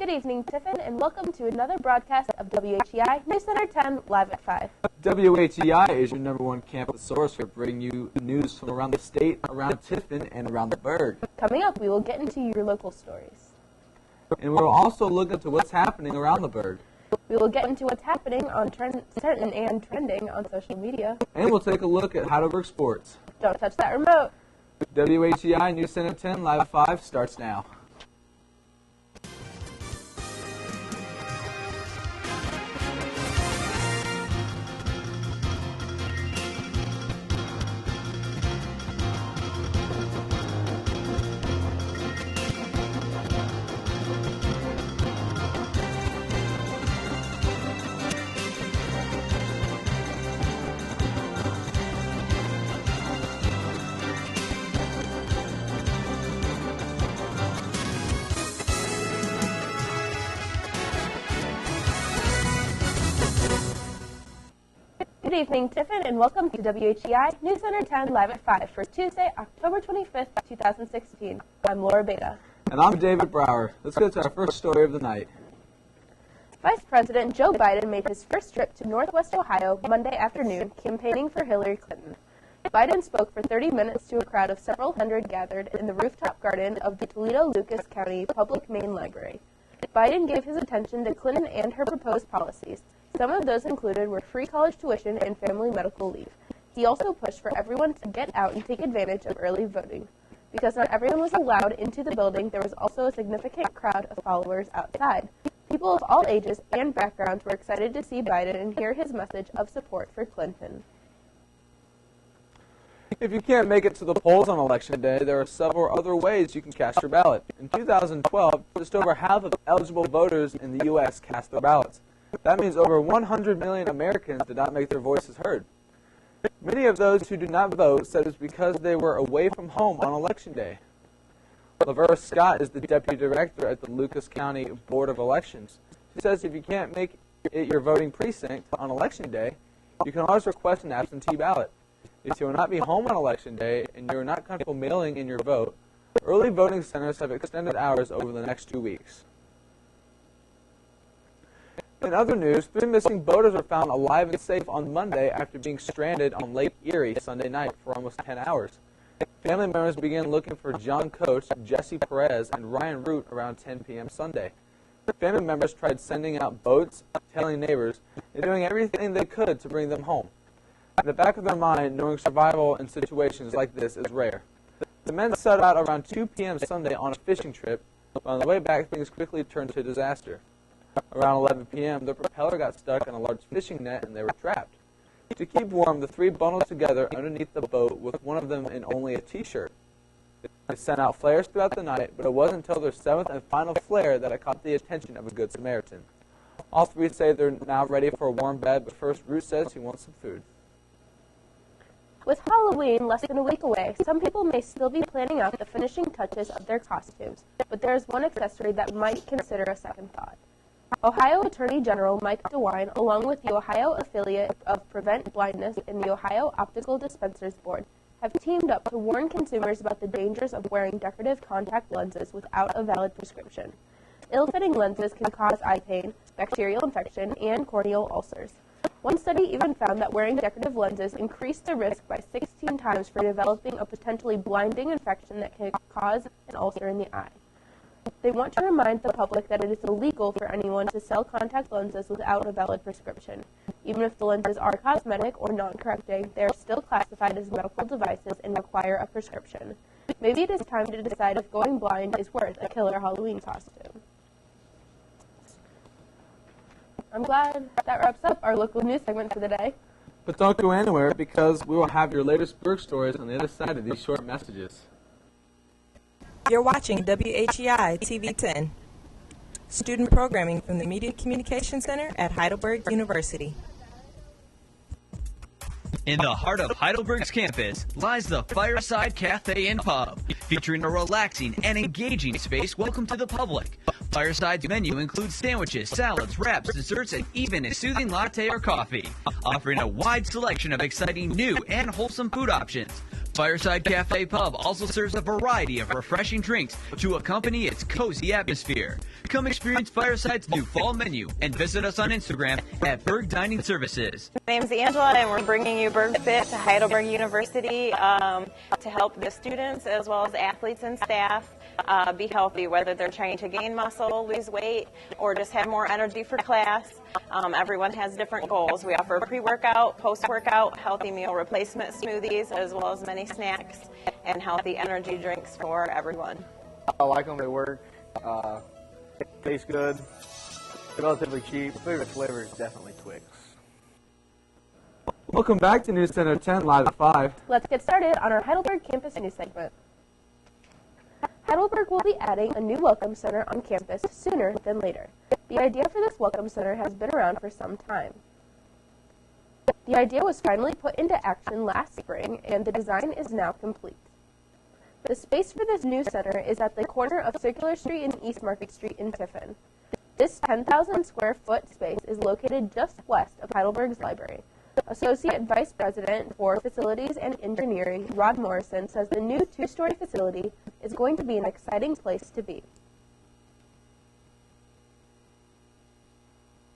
Good evening, Tiffin, and welcome to another broadcast of WHEI News 10 live at 5. WHEI is your #1 campus source for bringing you news from around the state, around Tiffin, and around the Berg. Coming up, we will get into your local stories. And we'll also look into what's happening around the Berg. We will get into what's happening on trending on social media. And we'll take a look at Heidelberg sports. Don't touch that remote. WHEI News Center 10 live at 5 starts now. Good evening, Tiffin, and welcome to WHEI News Center 10 live at 5 for Tuesday, October 25th, 2016. I'm Laura Beta. And I'm David Brower. Let's go to our first story of the night. Vice President Joe Biden made his first trip to Northwest Ohio Monday afternoon, campaigning for Hillary Clinton. Biden spoke for 30 minutes to a crowd of several hundred gathered in the rooftop garden of the Toledo-Lucas County Public Main Library. Biden gave his attention to Clinton and her proposed policies. Some of those included were free college tuition and family medical leave. He also pushed for everyone to get out and take advantage of early voting. Because not everyone was allowed into the building, there was also a significant crowd of followers outside. People of all ages and backgrounds were excited to see Biden and hear his message of support for Clinton. If you can't make it to the polls on Election Day, there are several other ways you can cast your ballot. In 2012, just over half of eligible voters in the U.S. cast their ballots. That means over 100 million Americans did not make their voices heard. Many of those who did not vote said it's because they were away from home on Election Day. Lavera Scott is the deputy director at the Lucas County Board of Elections. She says if you can't make it your voting precinct on Election Day, you can always request an absentee ballot. If you will not be home on Election Day and you are not comfortable mailing in your vote, early voting centers have extended hours over the next 2 weeks. In other news, 3 missing boaters were found alive and safe on Monday after being stranded on Lake Erie Sunday night for almost 10 hours. Family members began looking for John Coates, Jesse Perez, and Ryan Root around 10 p.m. Sunday. Family members tried sending out boats, telling neighbors, and doing everything they could to bring them home. In the back of their mind, knowing survival in situations like this is rare. The men set out around 2 p.m. Sunday on a fishing trip, but on the way back things quickly turned to disaster. Around 11 p.m., the propeller got stuck in a large fishing net and they were trapped. To keep warm, the 3 bundled together underneath the boat with one of them in only a t-shirt. They sent out flares throughout the night, but it wasn't until their 7th and final flare that it caught the attention of a Good Samaritan. All 3 say they're now ready for a warm bed, but first Root says he wants some food. With Halloween less than a week away, some people may still be planning out the finishing touches of their costumes, but there is one accessory that might consider a second thought. Ohio Attorney General Mike DeWine, along with the Ohio affiliate of Prevent Blindness and the Ohio Optical Dispensers Board, have teamed up to warn consumers about the dangers of wearing decorative contact lenses without a valid prescription. Ill-fitting lenses can cause eye pain, bacterial infection, and corneal ulcers. One study even found that wearing decorative lenses increased the risk by 16 times for developing a potentially blinding infection that can cause an ulcer in the eye. They want to remind the public that it is illegal for anyone to sell contact lenses without a valid prescription. Even if the lenses are cosmetic or non-correcting, they are still classified as medical devices and require a prescription. Maybe it is time to decide if going blind is worth a killer Halloween costume. I'm glad that wraps up our local news segment for the day. But don't go anywhere because we will have your latest Berg stories on the other side of these short messages. You're watching WHEI TV 10, student programming from the Media Communication Center at Heidelberg University. In the heart of Heidelberg's campus lies the Fireside Cafe and Pub, featuring a relaxing and engaging space welcome to the public. Fireside's menu includes sandwiches, salads, wraps, desserts, and even a soothing latte or coffee, offering a wide selection of exciting new and wholesome food options. Fireside Cafe Pub also serves a variety of refreshing drinks to accompany its cozy atmosphere. Come experience Fireside's new fall menu and visit us on Instagram at Berg Dining Services. My name's Angela, and we're bringing you Berg Fit to Heidelberg University to help the students as well as athletes and staff be healthy, whether they're trying to gain muscle, lose weight, or just have more energy for class. Everyone has different goals. We offer pre-workout, post-workout, healthy meal replacement smoothies, as well as many snacks and healthy energy drinks for everyone. I like them. They work. Taste good. Relatively cheap. Favorite flavor is definitely Twix. Welcome back to News Center 10 live at 5. Let's get started on our Heidelberg campus news segment. Heidelberg will be adding a new welcome center on campus sooner than later. The idea for this welcome center has been around for some time. The idea was finally put into action last spring, and the design is now complete. The space for this new center is at the corner of Circular Street and East Market Street in Tiffin. This 10,000 square foot space is located just west of Heidelberg's library. Associate Vice President for Facilities and Engineering, Rod Morrison, says the new two-story facility is going to be an exciting place to be.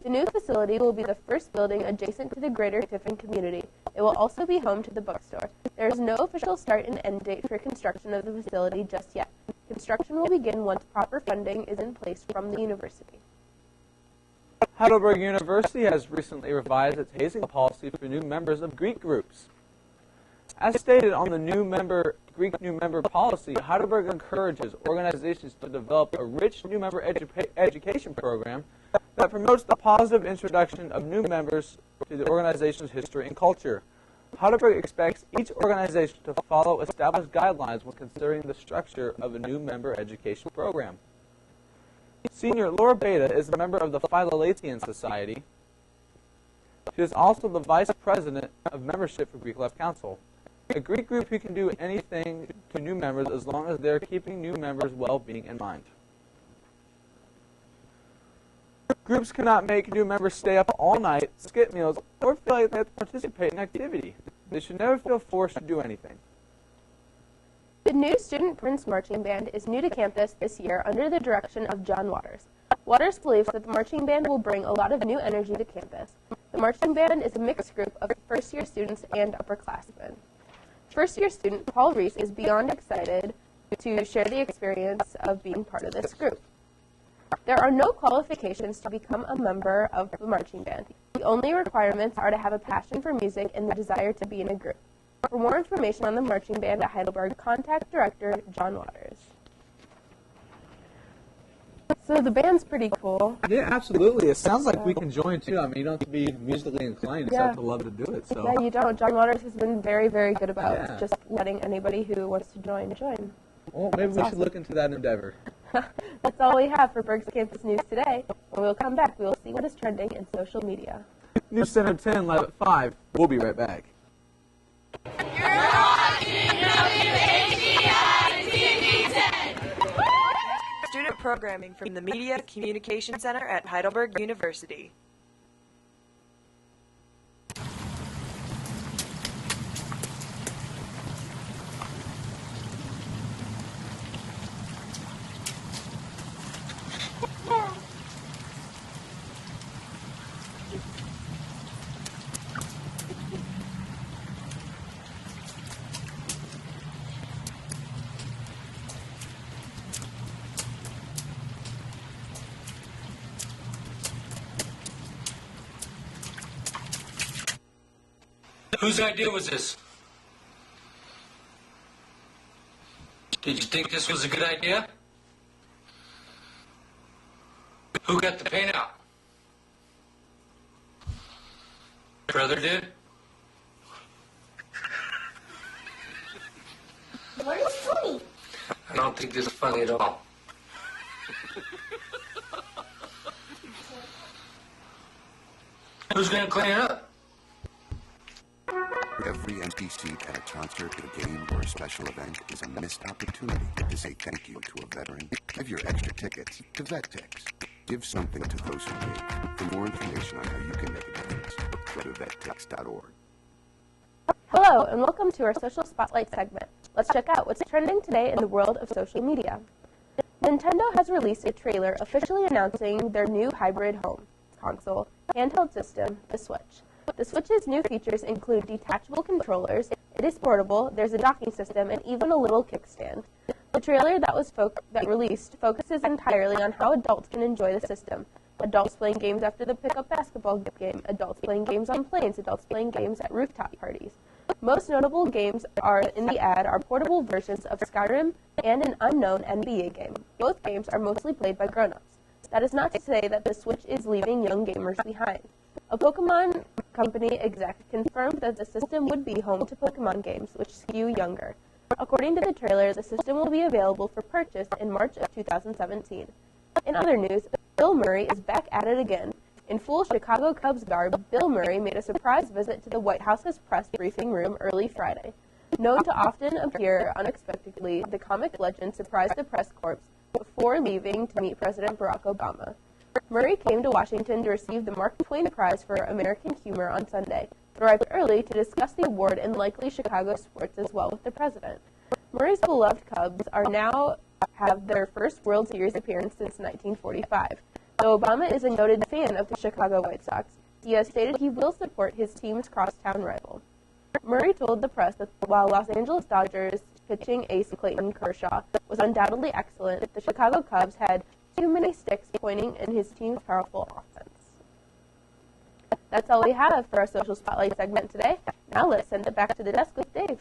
The new facility will be the first building adjacent to the greater Tiffin community. It will also be home to the bookstore. There is no official start and end date for construction of the facility just yet. Construction will begin once proper funding is in place from the university. Heidelberg University has recently revised its hazing policy for new members of Greek groups. As stated on the Greek new member policy, Heidelberg encourages organizations to develop a rich new member education program that promotes the positive introduction of new members to the organization's history and culture. Heidelberg expects each organization to follow established guidelines when considering the structure of a new member education program. Senior Laura Beta is a member of the Philolatian Society. She is also the Vice President of Membership for Greek Life Council, a Greek group who can do anything to new members as long as they're keeping new members' well-being in mind. Groups cannot make new members stay up all night, skip meals, or feel like they have to participate in activity. They should never feel forced to do anything. The new Student Prince Marching Band is new to campus this year under the direction of John Waters. Waters believes that the marching band will bring a lot of new energy to campus. The marching band is a mixed group of first-year students and upperclassmen. First-year student Paul Reese is beyond excited to share the experience of being part of this group. There are no qualifications to become a member of the marching band. The only requirements are to have a passion for music and the desire to be in a group. For more information on the marching band at Heidelberg, contact Director John Waters. So the band's pretty cool. Yeah, absolutely. It sounds like we can join too. I mean, you don't have to be musically inclined, you just have to love to do it. So. Yeah, you don't. John Waters has been very, very good about just letting anybody who wants to join. Well, maybe we should look into that endeavor. That's all we have for Berg's Campus News today. When we'll come back, we will see what is trending in social media. News Center 10 live at 5. We'll be right back. You're watching WHEI TV 10. Student programming from the Media Communication Center at Heidelberg University. Whose idea was this? Did you think this was a good idea? Who got the paint out? Brother did? What is funny? I don't think this is funny at all. Who's gonna clean it up? Every NPC at a concert, a game, or a special event is a missed opportunity to say thank you to a veteran. Give your extra tickets to VetTix. Give something to those who gave. For more information on how you can make a difference, go to vettix.org. Hello, and welcome to our Social Spotlight segment. Let's check out what's trending today in the world of social media. Nintendo has released a trailer officially announcing their new hybrid home console handheld system, the Switch. The Switch's new features include detachable controllers, it is portable, there's a docking system, and even a little kickstand. The trailer that released focuses entirely on how adults can enjoy the system. Adults playing games after the pickup basketball game, adults playing games on planes, adults playing games at rooftop parties. Most notable games in the ad are portable versions of Skyrim and an unknown NBA game. Both games are mostly played by grown-ups. That is not to say that the Switch is leaving young gamers behind. A Pokemon Company exec confirmed that the system would be home to Pokemon games, which skew younger. According to the trailer, the system will be available for purchase in March of 2017. In other news, Bill Murray is back at it again. In full Chicago Cubs garb, Bill Murray made a surprise visit to the White House's press briefing room early Friday. Known to often appear unexpectedly, the comic legend surprised the press corps before leaving to meet President Barack Obama. Murray came to Washington to receive the Mark Twain Prize for American Humor on Sunday, arrived early to discuss the award and likely Chicago sports as well with the president. Murray's beloved Cubs are now have their first World Series appearance since 1945. Though Obama is a noted fan of the Chicago White Sox, he has stated he will support his team's crosstown rival. Murray told the press that while Los Angeles Dodgers pitching ace Clayton Kershaw was undoubtedly excellent, the Chicago Cubs had too many sticks pointing in his team's powerful offense. That's all we have for our Social Spotlight segment today. Now let's send it back to the desk with Dave.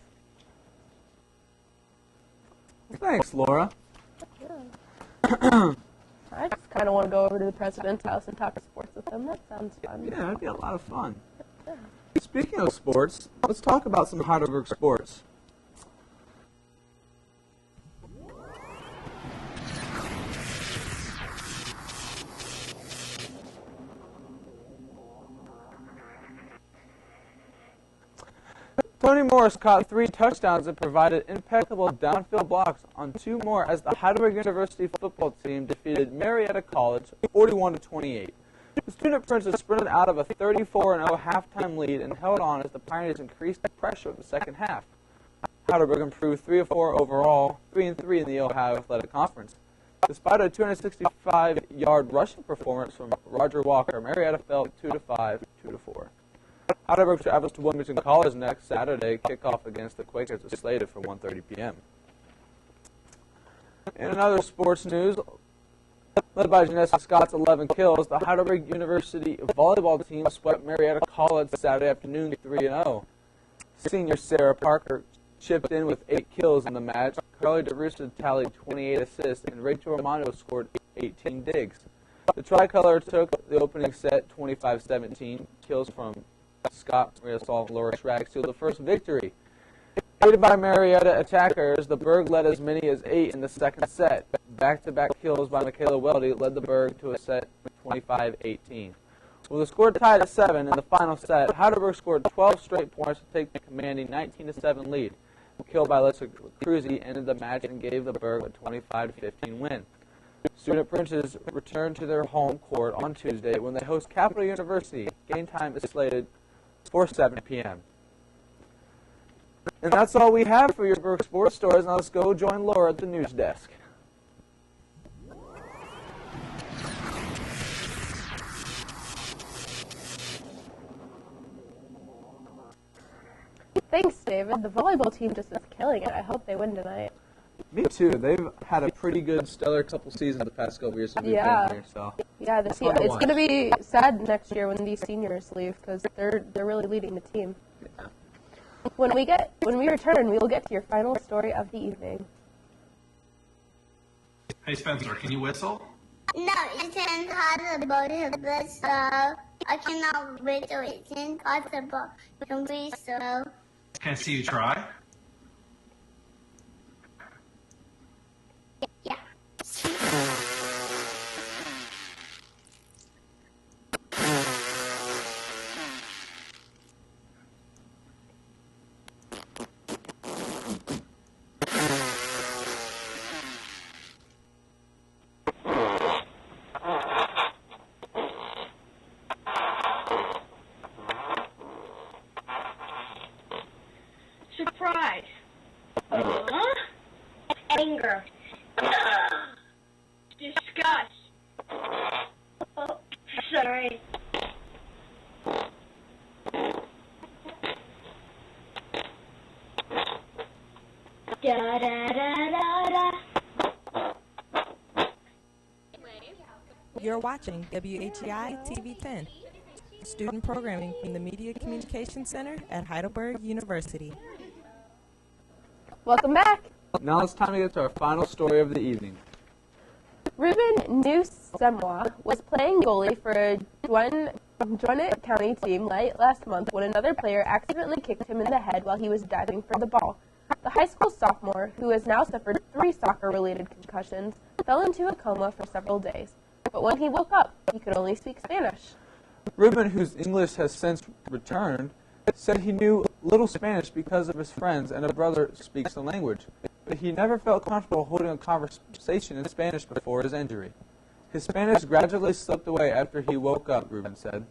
Thanks, Laura. I just kind of want to go over to the president's house and talk sports with him. That sounds fun. Yeah, that'd be a lot of fun. Yeah. Speaking of sports, let's talk about some Heidelberg sports. Tony Morris caught 3 touchdowns and provided impeccable downfield blocks on 2 more as the Heidelberg University football team defeated Marietta College 41-28. The Student Princes sprinted out of a 34-0 halftime lead and held on as the Pioneers increased pressure in the second half. Heidelberg improved 3-4 overall, 3-3 in the Ohio Athletic Conference. Despite a 265-yard rushing performance from Roger Walker, Marietta fell 2-5, 2-4. Heidelberg travels to Wilmington College next Saturday. Kickoff against the Quakers is slated for 1:30 p.m. In other sports news, led by Janessa Scott's 11 kills, the Heidelberg University volleyball team swept Marietta College Saturday afternoon 3-0. Senior Sarah Parker chipped in with 8 kills in the match. Carly DeRussa tallied 28 assists, and Rachel Romano scored 18 digs. The tricolor took the opening set 25-17. Kills from Scott, Maria Saul, and Laura Schrag sealed the first victory. Aided by Marietta attackers, the Berg led as many as 8 in the second set. Back-to-back kills by Michaela Weldy led the Berg to a set 25-18. With the score tied at 7 in the final set, Heidelberg scored 12 straight points to take the commanding 19-7 lead. A kill by Lisa Cruzy ended the match and gave the Berg a 25-15 win. Student Princes return to their home court on Tuesday when they host Capital University. Game time is slated for 7 p.m. And that's all we have for your Berg sports stories. Now let's go join Laura at the news desk. Thanks, David. The volleyball team just is killing it. I hope they win tonight. Me too. They've had a pretty good, stellar couple seasons the past couple years since we've been here. So yeah, it's going to be sad next year when these seniors leave because they're really leading the team. Yeah. When we return, we will get to your final story of the evening. Hey Spencer, can you whistle? No, it's impossible to whistle. I cannot whistle. It's impossible to whistle. Can I see you try? Yeah. Sorry. Da da da da da. You're watching WHEI TV 10, student programming from the Media Communication Center at Heidelberg University. Welcome back. Now it's time to get to our final story of the evening. Ruben Newsemois was playing goalie for a Gwinnett County team late last month when another player accidentally kicked him in the head while he was diving for the ball. The high school sophomore, who has now suffered 3 soccer-related concussions, fell into a coma for several days. But when he woke up, he could only speak Spanish. Ruben, whose English has since returned, said he knew little Spanish because of his friends and a brother speaks the language, but he never felt comfortable holding a conversation in Spanish before his injury. His Spanish gradually slipped away after he woke up, Ruben said.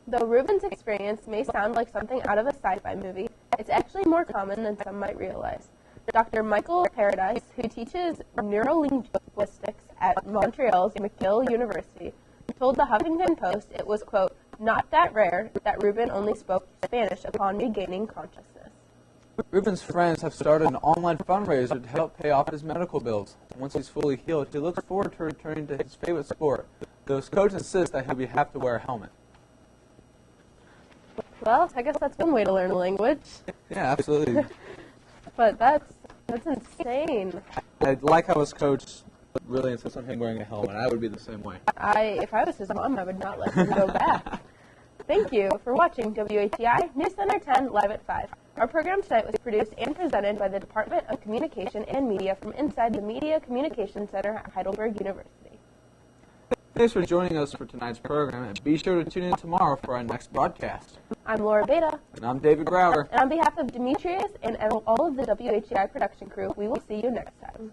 Though Ruben's experience may sound like something out of a sci-fi movie, it's actually more common than some might realize. Dr. Michael Paradise, who teaches neurolinguistics at Montreal's McGill University, told the Huffington Post it was, quote, not that rare that Ruben only spoke Spanish upon regaining consciousness. Ruben's friends have started an online fundraiser to help pay off his medical bills. Once he's fully healed, he looks forward to returning to his favorite sport, though his coach insists that he'll have to wear a helmet. Well, I guess that's one way to learn a language. Yeah, absolutely. But that's insane. I like how his coach really insists on him wearing a helmet. I would be the same way. If I was his mom, I would not let him go back. Thank you for watching WHEI News Center 10 live at 5. Our program tonight was produced and presented by the Department of Communication and Media from inside the Media Communication Center at Heidelberg University. Thanks for joining us for tonight's program, and be sure to tune in tomorrow for our next broadcast. I'm Laura Beta. And I'm David Grauer. And on behalf of Demetrius and all of the WHEI production crew, we will see you next time.